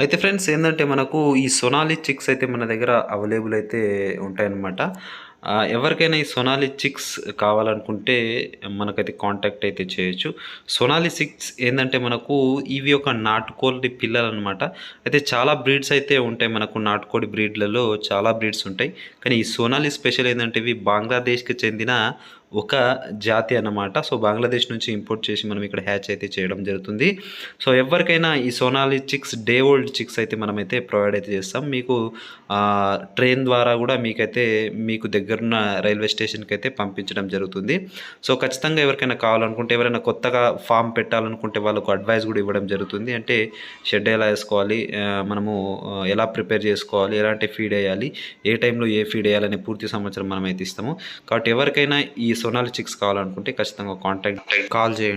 అయితే ఫ్రెండ్స్ ఏందంటే మనకు ఈ సొనాలి చిక్స్ అయితే మన దగ్గర అవైలబుల్ అయితే ఉంటాయన్నమాట. ఎవరికైనా ఈ సొనాలి చిక్స్ కావాలనుకుంటే మనకైతే కాంటాక్ట్ అయితే చేయొచ్చు. సొనాలి చిక్స్ ఏందంటే మనకు ఇవి ఒక నాటుకోడి పిల్లలనమాట. అయితే చాలా బ్రీడ్స్ అయితే ఉంటాయి మనకు నాటుకోడి బ్రీడ్‌లలో చాలా బ్రీడ్స్ ఉంటాయి. కానీ ఈ సోనాలి స్పెషల్ ఏందంటే ఇవి బంగ్లాదేశ్‌కి చెందిన ఒక జాతి అన్నమాట. సో, బంగ్లాదేశ్ నుంచి ఇంపోర్ట్ చేసి మనం ఇక్కడ హ్యాచ్ అయితే చేయడం జరుగుతుంది. సో, ఎవరికైనా ఈ Sonali chicks day old chicks అయితే మనమైతే ప్రొవైడ్ అయితే చేస్తాం. మీకు ట్రైన్ ద్వారా గూడా మీకు దగ్గరున్న రైల్వే స్టేషన్‌కైతే పంపించడం జరుగుతుంది. సో, ఖచ్చితంగా ఎవరికైనా కావాలనుకుంటే ఎవరైనా కొత్తగా ఫార్మ్ పెట్టాలనుకుంటే వాళ్ళకు అడ్వైస్ గూడా ఇవ్వడం జరుగుతుంది. అంటే షెడ్ ఎలా ఏసుకోవాలి, మనము ఎలా ప్రిపేర్ చేసుకోవాలి, ఎలాంటి ఫీడ్ ఎయ్యాలి, ఏ టైంలో ఏ ఫీడ్ ఎయ్యాలనే పూర్తి సమాచారం మనమైతే ఇస్తాము. కాబట్టి ఎవరికైనా ఈ సోనాలి చిక్స్ కావాలనుకుంటే ఖచ్చితంగా కాల్ చేయండి.